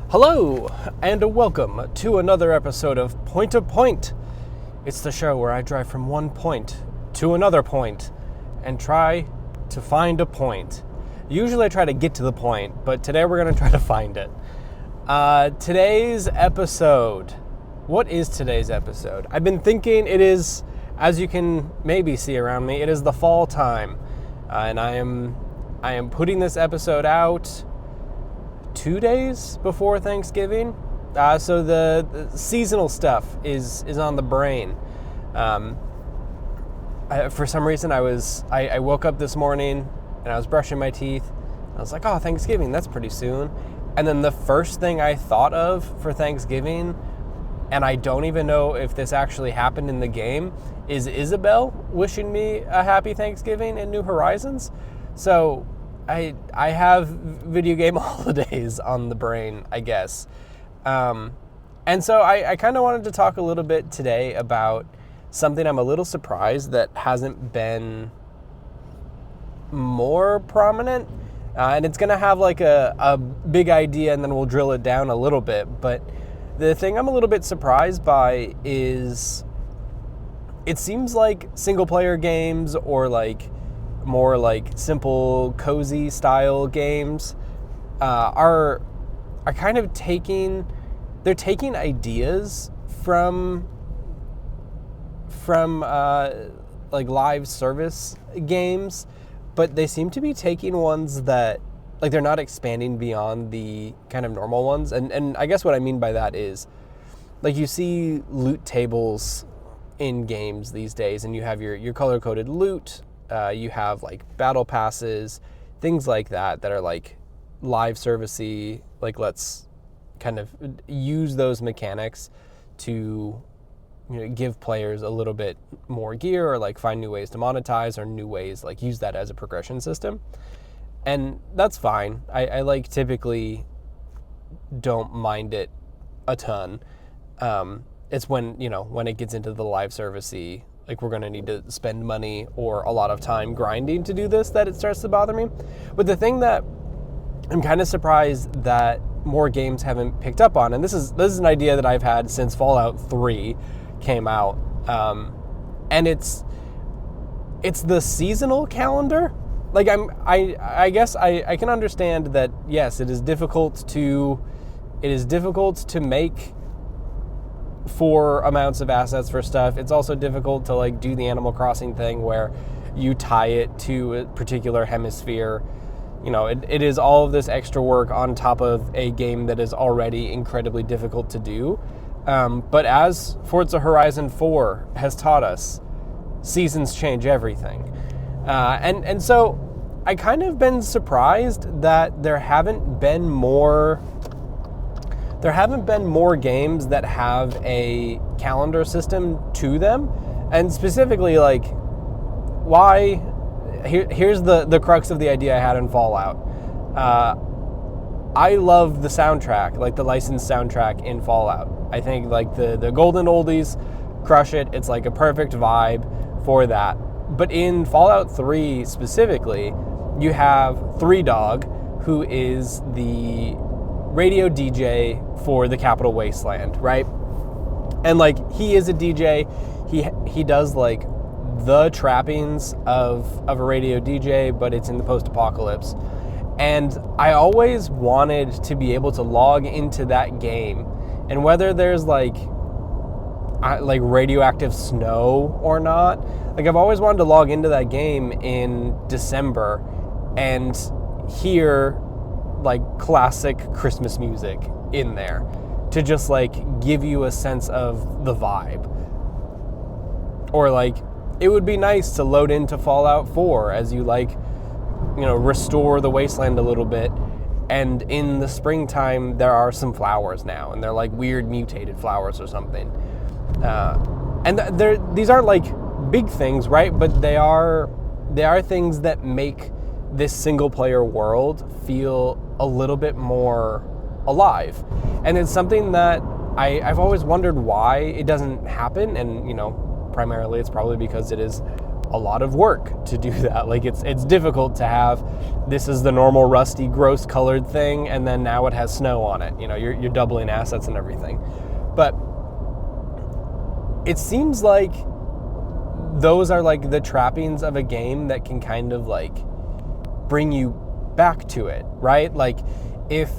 Hello, and welcome to another episode of Point to Point. It's the show where I drive from one point to another point and try to find a point. Usually I try to get to the point, but today we're going to try to find it. Today's episode. What is today's episode? I've been thinking it is, as you can maybe see around me, it is the fall time. And I am putting this episode out 2 days before Thanksgiving, so the seasonal stuff is on the brain. For some reason, I woke up this morning and I was brushing my teeth. I was like, "Oh, Thanksgiving, that's pretty soon." And then the first thing I thought of for Thanksgiving, and I don't even know if this actually happened in the game, is Isabelle wishing me a happy Thanksgiving in New Horizons. So I have video game holidays on the brain, I guess. And so I kind of wanted to talk a little bit today about something I'm a little surprised that hasn't been more prominent. And it's going to have like a big idea and then we'll drill it down a little bit. But the thing I'm a little bit surprised by is it seems like single player games or like more like simple, cozy style games are kind of taking ideas from like live service games, but they seem to be taking ones that like they're not expanding beyond the kind of normal ones. And I guess what I mean by that is like you see loot tables in games these days, and you have your color-coded loot. You have like battle passes, things like that are like live servicey, like let's kind of use those mechanics to give players a little bit more gear or like find new ways to monetize or new ways like use that as a progression system. And that's fine. I like typically don't mind it a ton. It's when it gets into the live servicey, like we're going to need to spend money or a lot of time grinding to do this, that it starts to bother me. But the thing that I'm kind of surprised that more games haven't picked up on, and this is an idea that I've had since Fallout 3 came out, and it's the seasonal calendar. Like I guess I can understand that, yes, it is difficult to make 4 amounts of assets for stuff. It's also difficult to like do the Animal Crossing thing where you tie it to a particular hemisphere. It is all of this extra work on top of a game that is already incredibly difficult to do. But as Forza Horizon 4 has taught us, seasons change everything. And so I kind of been surprised that there haven't been more games that have a calendar system to them. And specifically, like, why? Here's the crux of the idea I had in Fallout. I love the soundtrack, like the licensed soundtrack in Fallout. I think like the Golden Oldies crush it. It's like a perfect vibe for that. But in Fallout 3 specifically, you have Three Dog, who is the radio DJ for the Capital Wasteland, right? And like he is a DJ. He does like the trappings of a radio DJ, but it's in the post-apocalypse. And I always wanted to be able to log into that game, and whether there's like radioactive snow or not, like I've always wanted to log into that game in December and hear like classic Christmas music in there to just like give you a sense of the vibe. Or like it would be nice to load into Fallout 4 as you like restore the wasteland a little bit, and in the springtime there are some flowers now, and they're like weird mutated flowers or something. And these aren't like big things, right? But they are things that make this single player world feel a little bit more alive. And it's something that I've always wondered why it doesn't happen, and primarily it's probably because it is a lot of work to do that. Like it's difficult to have, this is the normal rusty, gross colored thing, and then now it has snow on it. You know, you're doubling assets and everything. But it seems like those are like the trappings of a game that can kind of like bring you back to it, right? Like if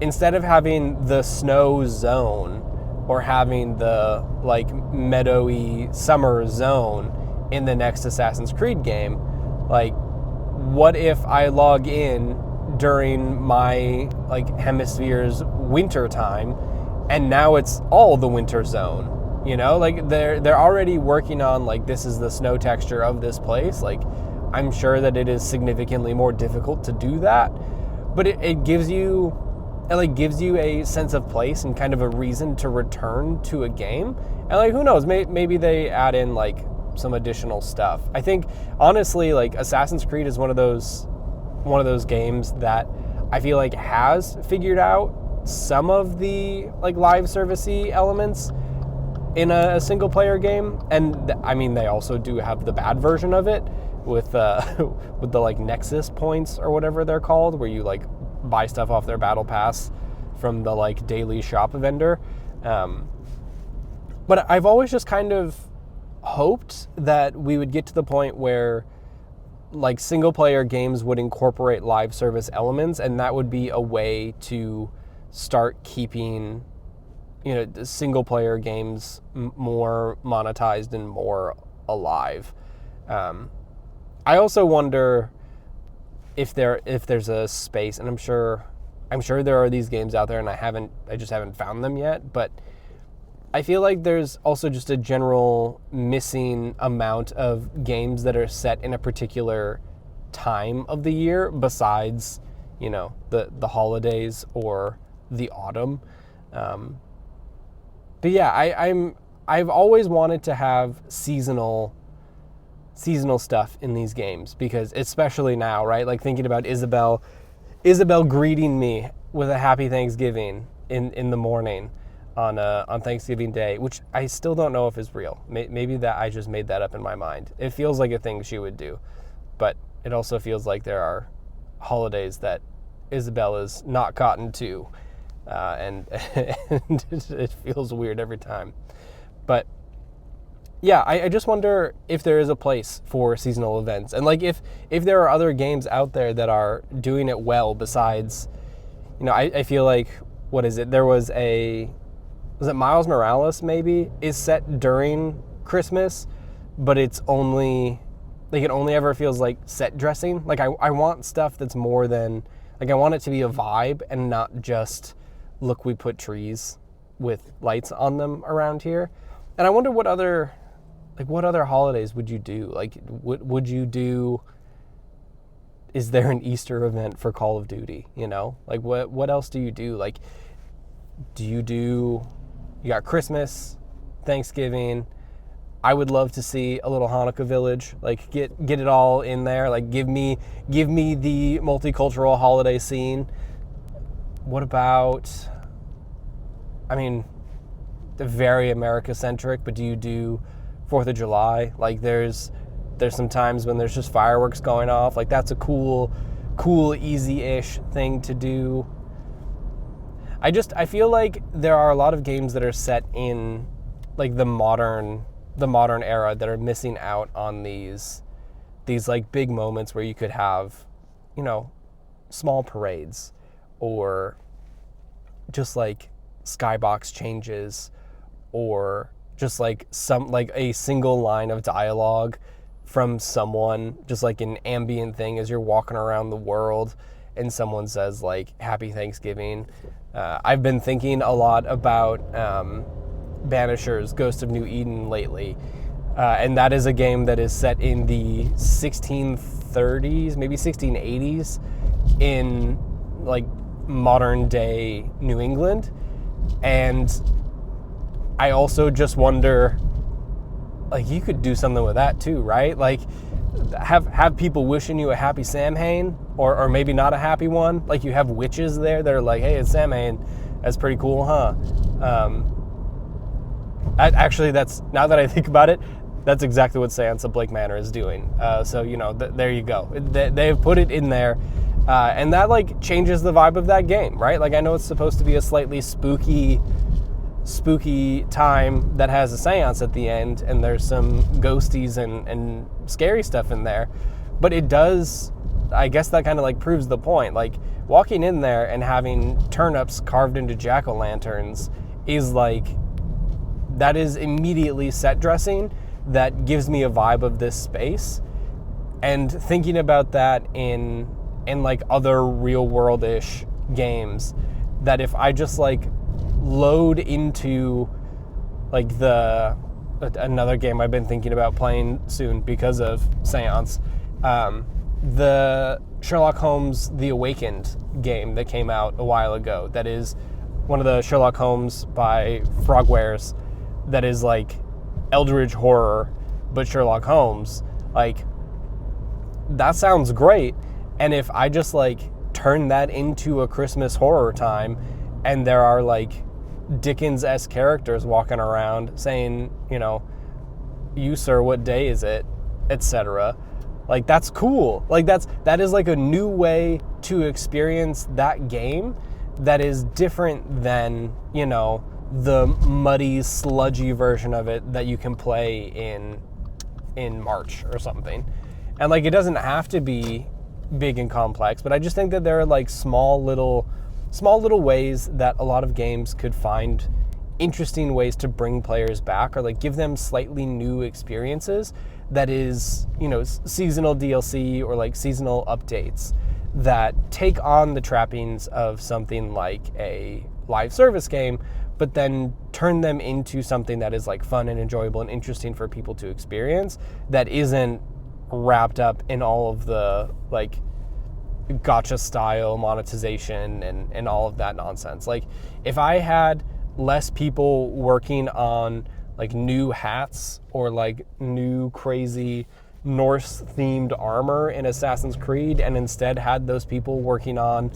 instead of having the snow zone or having the like meadowy summer zone in the next Assassin's Creed game, like what if I log in during my like hemisphere's winter time and now it's all the winter zone? You know, like they're already working on like, this is the snow texture of this place. Like I'm sure that it is significantly more difficult to do that, but it gives you a sense of place and kind of a reason to return to a game. And like, who knows, maybe they add in like some additional stuff. I think honestly, like Assassin's Creed is one of those games that I feel like has figured out some of the like live servicey elements in a single player game. And I mean, they also do have the bad version of it with with the like Nexus points or whatever they're called, where you like buy stuff off their battle pass from the like daily shop vendor. But I've always just kind of hoped that we would get to the point where like single player games would incorporate live service elements, and that would be a way to start keeping, you know, single player games more monetized and more alive. I also wonder if there's a space, and I'm sure there are these games out there, and I just haven't found them yet, but I feel like there's also just a general missing amount of games that are set in a particular time of the year besides, you know, the holidays or the autumn. But yeah, I've always wanted to have seasonal stuff in these games, because especially now, right? Like thinking about Isabelle greeting me with a happy Thanksgiving in the morning on Thanksgiving Day, which I still don't know if is real. Maybe that I just made that up in my mind. It feels like a thing she would do, but it also feels like there are holidays that Isabelle is not gotten to, and it feels weird every time. But yeah, I just wonder if there is a place for seasonal events, and like if there are other games out there that are doing it well besides, you know, I feel like, what is it? Was it Miles Morales maybe is set during Christmas, but it's only like, it only ever feels like set dressing. Like I want stuff that's more than, like I want it to be a vibe and not just, look, we put trees with lights on them around here. And I wonder what other holidays would you do? Like would you do, is there an Easter event for Call of Duty, you know? Like what else do you do? Like you got Christmas, Thanksgiving. I would love to see a little Hanukkah village, like get it all in there. Like give me the multicultural holiday scene. What about, I mean, they're very America-centric, but do you do 4th of July? Like there's some times when there's just fireworks going off. Like that's a cool, easy-ish thing to do. I feel like there are a lot of games that are set in like the modern era that are missing out on these like big moments where you could have, you know, small parades, or just like skybox changes, or just like a single line of dialogue from someone, just like an ambient thing as you're walking around the world and someone says like Happy Thanksgiving. I've been thinking a lot about Banisher's Ghost of New Eden lately, and that is a game that is set in the 1630s, maybe 1680s, in like modern day New England. And I also just wonder, like, you could do something with that too, right? Like have people wishing you a happy Samhain, or maybe not a happy one. Like you have witches there that are like, hey, it's Samhain. That's pretty cool, huh? Actually, that's, now that I think about it, That's exactly what Seance of Blake Manor is doing. So, you know, there you go. They've put it in there. And that, like, changes the vibe of that game, right? Like, I know it's supposed to be a slightly spooky time that has a seance at the end, and there's some ghosties and scary stuff in there. But it does, I guess that kind of, like, proves the point. Like, walking in there and having turnips carved into jack-o'-lanterns is, like, that is immediately set dressing that gives me a vibe of this space. And thinking about that in like other real world-ish games, that if I just like load into like another game I've been thinking about playing soon because of Seance, the Sherlock Holmes The Awakened game that came out a while ago, that is one of the Sherlock Holmes by Frogwares, that is like Eldritch horror but Sherlock Holmes. Like, that sounds great. And if I just like turn that into a Christmas horror time, and there are like Dickens-esque characters walking around saying, you know, "You sir, what day is it?" etc. Like, that's cool. Like, that is like a new way to experience that game that is different than, you know, the muddy, sludgy version of it that you can play in March or something. And like, it doesn't have to be big and complex, but I just think that there are like small little ways that a lot of games could find interesting ways to bring players back, or like give them slightly new experiences that is, you know, seasonal DLC or like seasonal updates that take on the trappings of something like a live service game, but then turn them into something that is like fun and enjoyable and interesting for people to experience, that isn't wrapped up in all of the like gacha style monetization and all of that nonsense. Like, if I had less people working on like new hats or like new crazy Norse themed armor in Assassin's Creed, and instead had those people working on,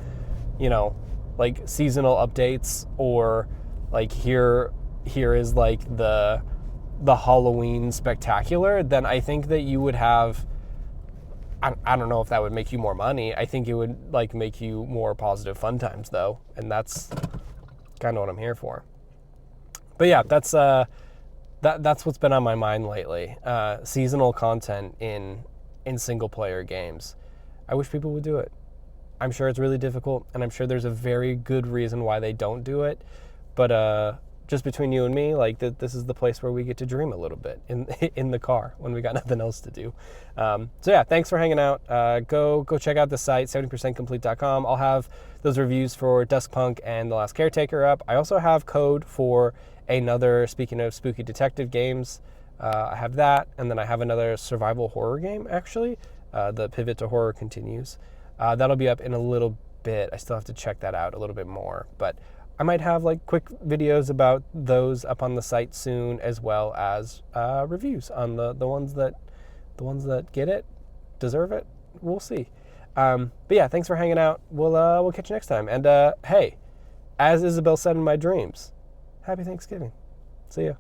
you know, like seasonal updates, or like here is like the Halloween spectacular, then I think that you would have, I don't know if that would make you more money. I think it would like make you more positive fun times though. And that's kind of what I'm here for. But yeah, that's what's been on my mind lately. Seasonal content in single player games. I wish people would do it. I'm sure it's really difficult, and I'm sure there's a very good reason why they don't do it. But just between you and me, like this is the place where we get to dream a little bit in the car when we got nothing else to do. So yeah, thanks for hanging out. Go check out the site, 70percentcomplete.com. I'll have those reviews for Duskpunk and The Last Caretaker up. I also have code for another, speaking of spooky detective games, I have that, and then I have another survival horror game, actually. The Pivot to Horror Continues. That'll be up in a little bit. I still have to check that out a little bit more, but I might have like quick videos about those up on the site soon, as well as reviews on the ones that get it, deserve it. We'll see. But yeah, thanks for hanging out. We'll catch you next time. And hey, as Isabel said in my dreams, happy Thanksgiving. See ya.